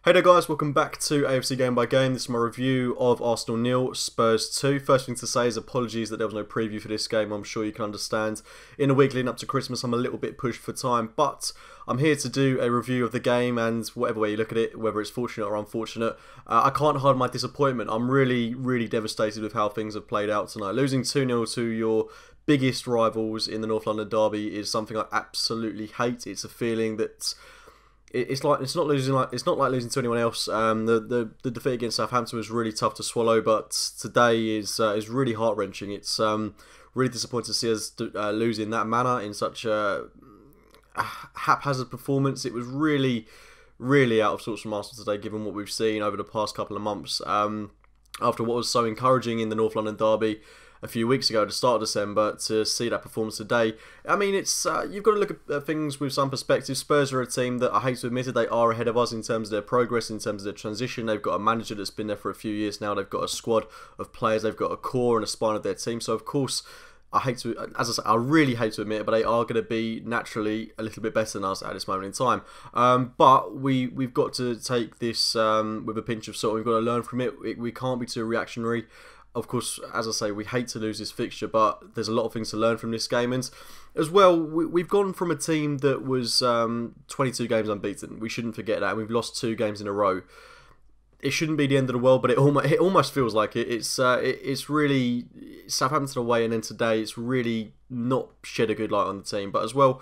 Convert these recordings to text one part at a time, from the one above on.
Hey there guys, welcome back to AFC Game by Game. This is my review of Arsenal 0, Spurs 2. First thing to say is apologies that there was no preview for this game. I'm sure you can understand. In the week leading up to Christmas, I'm a little bit pushed for time, but I'm here to do a review of the game, and whatever way you look at it, whether it's fortunate or unfortunate, I can't hide my disappointment. I'm really devastated with how things have played out tonight. Losing 2-0 to your biggest rivals in the North London derby is something I absolutely hate. It's a feeling that it's not like losing to anyone else. The defeat against Southampton was really tough to swallow, but today is really heart wrenching. It's really disappointing to see us lose in that manner in such a haphazard performance. It was really out of sorts from Arsenal today, given what we've seen over the past couple of months. After what was so encouraging in the North London derby a few weeks ago at the start of December, to see that performance today, I mean, it's you've got to look at things with some perspective. Spurs are a team that, I hate to admit it, they are ahead of us in terms of their progress, in terms of their transition. They've got a manager that's been there for a few years now. They've got a squad of players. They've got a core and a spine of their team. So of course, as I say, I really hate to admit it, but they are going to be naturally a little bit better than us at this moment in time. But we've got to take this with a pinch of salt. We've got to learn from it. We can't be too reactionary. Of course, as I say, we hate to lose this fixture, but there's a lot of things to learn from this game. And as well, we've gone from a team that was 22 games unbeaten. We shouldn't forget that. We've lost 2 games in a row. It shouldn't be the end of the world, but it almost feels like it. It's really Southampton away, and then today it's really not shed a good light on the team. But as well,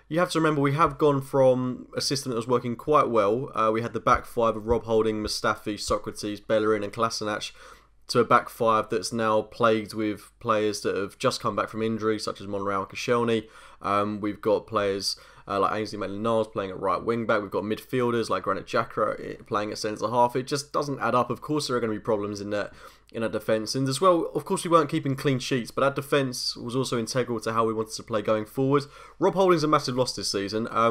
you have to remember, we have gone from a system that was working quite well. We had the back 5 of Rob Holding, Mustafi, Socrates, Bellerin and Kolasinac, to a back 5 that's now plagued with players that have just come back from injury, such as Monreal and Koscielny. We've got players like Ainsley Maitland-Niles playing at right wing back. We've got midfielders like Granit Xhaka playing at centre half. It just doesn't add up. Of course, there are going to be problems in that defence, and as well, of course, we weren't keeping clean sheets, but our defence was also integral to how we wanted to play going forward. Rob Holding's a massive loss this season. I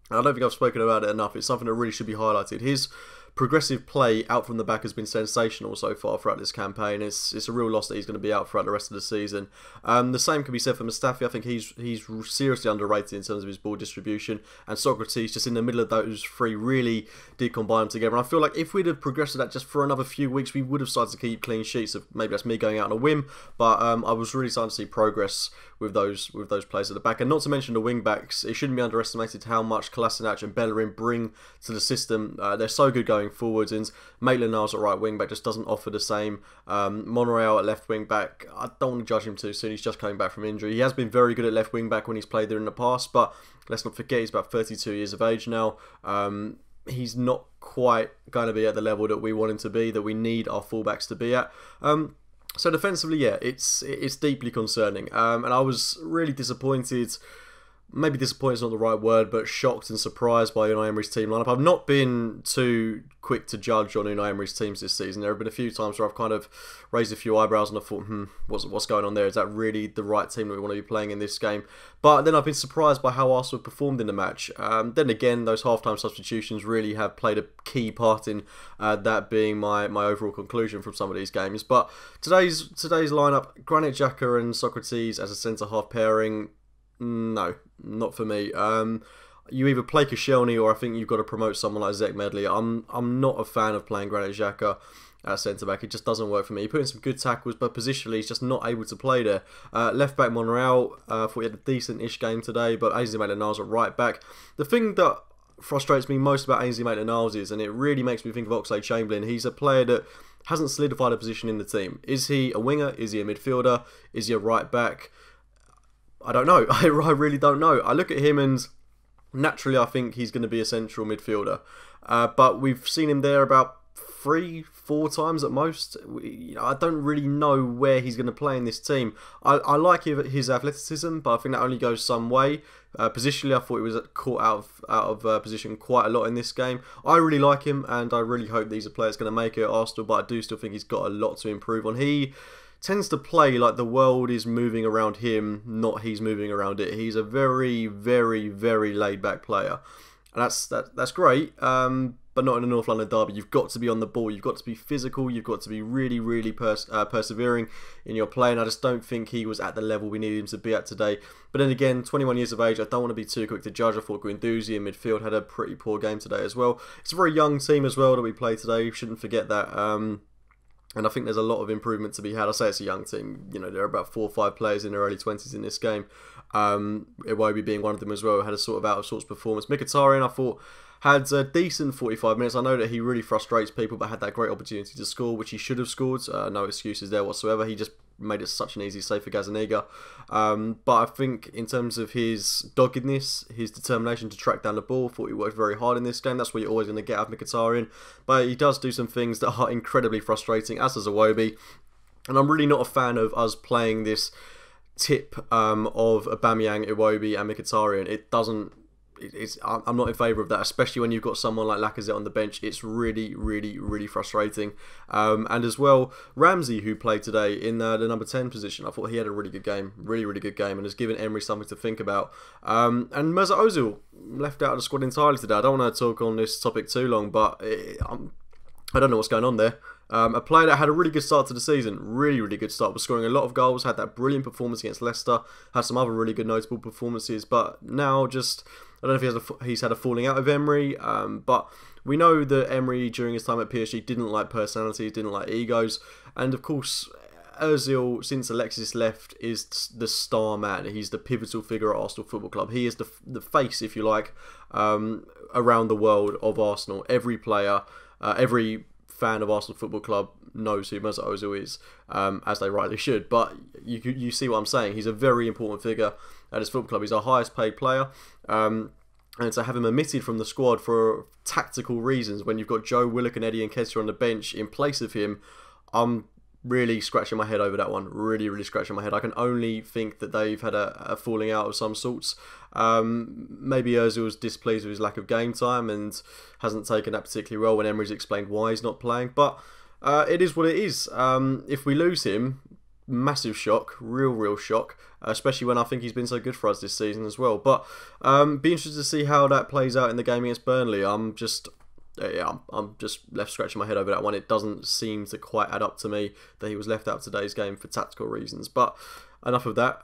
don't think I've spoken about it enough. It's something that really should be highlighted. His progressive play out from the back has been sensational so far throughout this campaign. It's a real loss that he's going to be out throughout the rest of the season. The same can be said for Mustafi. I think he's seriously underrated in terms of his ball distribution, and Socrates, just in the middle of those 3, really did combine them together. And I feel like if we'd have progressed to that just for another few weeks, we would have started to keep clean sheets. Maybe that's me going out on a whim, but I was really starting to see progress with those players at the back. And not to mention the wing backs, it shouldn't be underestimated how much Kolasinac and Bellerin bring to the system. They're so good going forwards, and Maitland-Niles at right wing back just doesn't offer the same. Monreal at left wing back, I don't want to judge him too soon. He's just coming back from injury. He has been very good at left wing back when he's played there in the past, but let's not forget he's about 32 years of age now. He's not quite going to be at the level that we want him to be, that we need our fullbacks to be at. So defensively, yeah, it's deeply concerning, and I was really disappointed. Maybe disappointed is not the right word, but shocked and surprised by Unai Emery's team lineup. I've not been too quick to judge on Unai Emery's teams this season. There have been a few times where I've kind of raised a few eyebrows and I thought, what's going on there? Is that really the right team that we want to be playing in this game? But then I've been surprised by how Arsenal performed in the match. Then again, those half-time substitutions really have played a key part in that being my overall conclusion from some of these games. But today's lineup, Granit Xhaka and Socrates as a centre-half pairing, no, not for me. You either play Koscielny, or I think you've got to promote someone like Zech Medley. I'm not a fan of playing Granit Xhaka at centre back. It just doesn't work for me. He put in some good tackles, but positionally he's just not able to play there. Left back Monreal, thought he had a decent-ish game today, but Ainsley Maitland-Niles at right back. The thing that frustrates me most about Ainsley Maitland-Niles is, and it really makes me think of Oxlade-Chamberlain, he's a player that hasn't solidified a position in the team. Is he a winger? Is he a midfielder? Is he a right back? I don't know. I really don't know. I look at him and naturally I think he's going to be a central midfielder. But we've seen him there about 3-4 times at most. I don't really know where he's going to play in this team. I like his athleticism, but I think that only goes some way. Positionally, I thought he was caught out of position quite a lot in this game. I really like him, and I really hope these are players going to make it at Arsenal, but I do still think he's got a lot to improve on. He tends to play like the world is moving around him, not he's moving around it. He's a very laid back player, and that's great. but not in a North London derby. You've got to be on the ball. You've got to be physical. You've got to be really, really persevering in your play. And I just don't think he was at the level we needed him to be at today. But then again, 21 years of age, I don't want to be too quick to judge. I thought Guendouzi in midfield had a pretty poor game today as well. It's a very young team as well that we play today. You shouldn't forget that. And I think there's a lot of improvement to be had. I say it's a young team. You know, there are about 4 or 5 players in their early 20s in this game. Iwobi being one of them as well, had a sort of out of sorts performance. Mkhitaryan, I thought, had a decent 45 minutes. I know that he really frustrates people, but had that great opportunity to score, which he should have scored. No excuses there whatsoever. He just made it such an easy save for Gazzaniga. But I think in terms of his doggedness, his determination to track down the ball, thought he worked very hard in this game. That's what you're always going to get out of Mkhitaryan. But he does do some things that are incredibly frustrating, as does Iwobi. And I'm really not a fan of us playing this tip of Aubameyang, Iwobi and Mkhitaryan. It doesn't... I'm not in favour of that, especially when you've got someone like Lacazette on the bench. It's really, really, really frustrating. And as well, Ramsey, who played today in the number 10 position, I thought he had a really good game, really, really good game, and has given Emery something to think about. And Mesut Ozil left out of the squad entirely today. I don't want to talk on this topic too long, but I don't know what's going on there. A player that had a really good start to the season, really, really good start, was scoring a lot of goals, had that brilliant performance against Leicester, had some other really good notable performances, but now just, I don't know if he's had a falling out with Emery, but we know that Emery during his time at PSG didn't like personalities, didn't like egos, and of course Ozil, since Alexis left, is the star man. He's the pivotal figure at Arsenal Football Club. He is the face, if you like, around the world of Arsenal. Every player, every fan of Arsenal Football Club knows who Mesut Ozil is, as they rightly should. But you see what I'm saying. He's a very important figure at his football club. He's our highest paid player. And to have him omitted from the squad for tactical reasons, when you've got Joe Willock and Eddie Nketiah on the bench in place of him, I'm really scratching my head over that one. Really, really scratching my head. I can only think that they've had a falling out of some sorts. Maybe Ozil's displeased with his lack of game time and hasn't taken that particularly well when Emery's explained why he's not playing. But it is what it is. If we lose him, massive shock, real shock, especially when I think he's been so good for us this season as well. But be interested to see how that plays out in the game against Burnley. I'm just left scratching my head over that one. It doesn't seem to quite add up to me that he was left out of today's game for tactical reasons. But enough of that.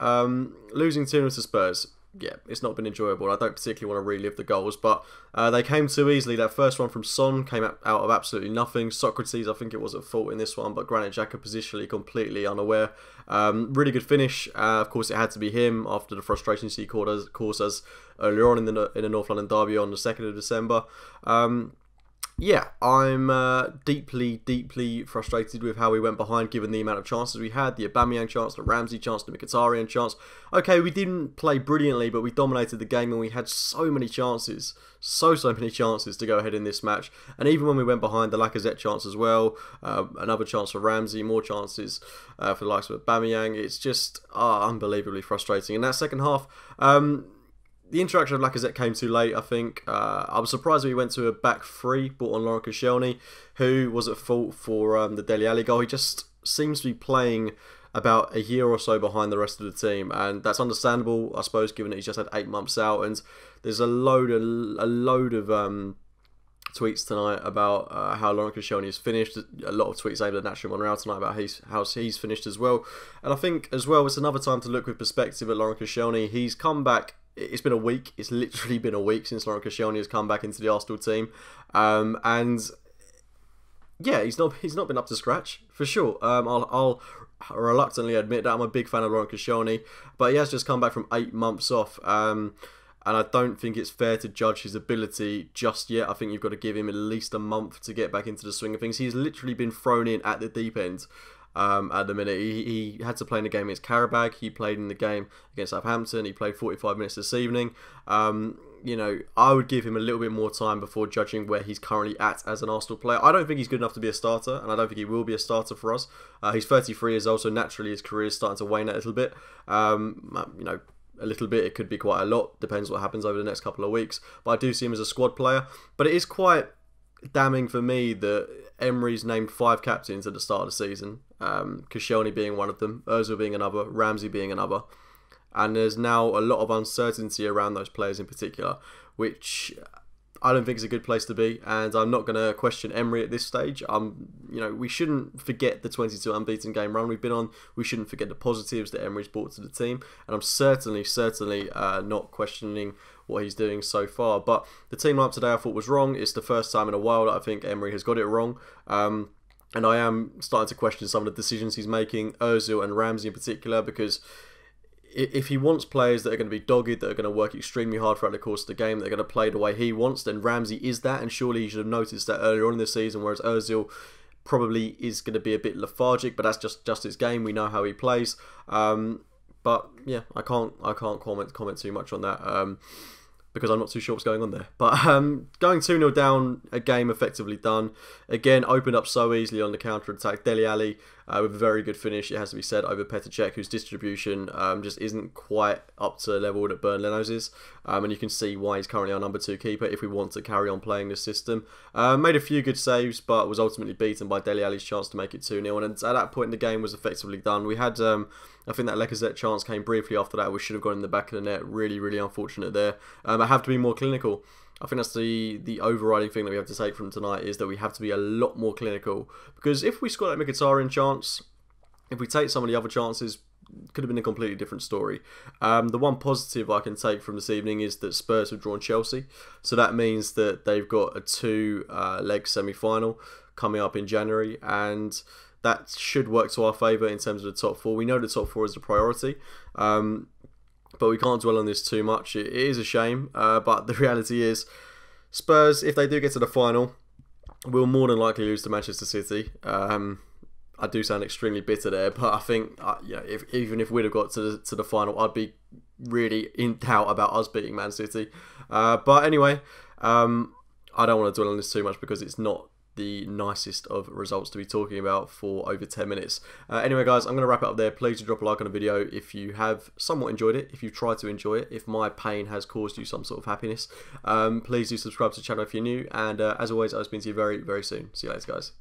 Losing 2-0 to Spurs. Yeah, it's not been enjoyable. I don't particularly want to relive the goals, but they came too easily. That first one from Son came out of absolutely nothing. Socrates, I think it was at fault in this one, but Granit Xhaka positionally completely unaware. Really good finish. Of course, it had to be him after the frustrations he caused us earlier on in the North London derby on the 2nd of December. Yeah, I'm deeply frustrated with how we went behind given the amount of chances we had. The Aubameyang chance, the Ramsey chance, the Mkhitaryan chance. Okay, we didn't play brilliantly, but we dominated the game and we had so many chances. So many chances to go ahead in this match. And even when we went behind, the Lacazette chance as well. Another chance for Ramsey, more chances for the likes of Aubameyang. It's just unbelievably frustrating. In that second half, the interaction of Lacazette came too late, I think. I was surprised that he went to a back three, brought on Laurent Koscielny, who was at fault for the Dele Alli goal. He just seems to be playing about a year or so behind the rest of the team, and that's understandable, I suppose, given that he's just had 8 months out. And there's a load of tweets tonight about how Laurent Koscielny is finished. A lot of tweets aimed at Nacho Monreal tonight about how he's finished as well. And I think as well, it's another time to look with perspective at Laurent Koscielny. He's come back. It's been a week. It's literally been a week since Laurent Koscielny has come back into the Arsenal team, and yeah, he's not been up to scratch for sure. I'll reluctantly admit that I'm a big fan of Laurent Koscielny, but he has just come back from 8 months off, and I don't think it's fair to judge his ability just yet. I think you've got to give him at least a month to get back into the swing of things. He's literally been thrown in at the deep end. At the minute, he had to play in the game against Carabao. He played in the game against Southampton. He played 45 minutes this evening. You know, I would give him a little bit more time before judging where he's currently at as an Arsenal player. I don't think he's good enough to be a starter, and I don't think he will be a starter for us. He's 33 years old, so naturally his career is starting to wane a little bit. You know, a little bit, it could be quite a lot. Depends what happens over the next couple of weeks. But I do see him as a squad player. But it is quite damning for me that Emery's named 5 captains at the start of the season. Koscielny being one of them, Ozil being another, Ramsey being another. And there's now a lot of uncertainty around those players in particular, which I don't think it's a good place to be, and I'm not going to question Emery at this stage. We shouldn't forget the 22 unbeaten game run we've been on. We shouldn't forget the positives that Emery's brought to the team, and I'm certainly not questioning what he's doing so far. But the team lineup today I thought was wrong. It's the first time in a while that I think Emery has got it wrong. And I am starting to question some of the decisions he's making, Ozil and Ramsey in particular, because if he wants players that are going to be dogged, that are going to work extremely hard throughout the course of the game, that are going to play the way he wants, then Ramsey is that, and surely he should have noticed that earlier on in the season, whereas Ozil probably is going to be a bit lethargic, but that's just his game. We know how he plays. But yeah, I can't comment too much on that. Because I'm not too sure what's going on there. But going 2-0 down, a game effectively done. Again, opened up so easily on the counter-attack. Dele Alli with a very good finish, it has to be said, over Petr Cech, whose distribution just isn't quite up to the level that Bernd Leno's is. And you can see why he's currently our number 2 keeper if we want to carry on playing this system. Made a few good saves, but was ultimately beaten by Dele Alli's chance to make it 2-0. And at that point in the game was effectively done. We had... I think that Lacazette chance came briefly after that, which should have gone in the back of the net. Really, really unfortunate there. I have to be more clinical. I think that's the overriding thing that we have to take from tonight, is that we have to be a lot more clinical. Because if we score that Mkhitaryan chance, if we take some of the other chances, it could have been a completely different story. The one positive I can take from this evening is that Spurs have drawn Chelsea. So that means that they've got a 2-leg semi-final coming up in January, and that should work to our favour in terms of the top 4. We know the top 4 is the priority, but we can't dwell on this too much. It is a shame, but the reality is Spurs, if they do get to the final, will more than likely lose to Manchester City. I do sound extremely bitter there, but I think even if we'd have got to the final, I'd be really in doubt about us beating Man City. But anyway, I don't want to dwell on this too much because it's not the nicest of results to be talking about for over 10 minutes. Anyway guys, I'm going to wrap it up there. Please do drop a like on the video if you have somewhat enjoyed it, if you've tried to enjoy it, if my pain has caused you some sort of happiness. Please do subscribe to the channel if you're new, and as always, I'll speak to you very, very soon. See you later guys.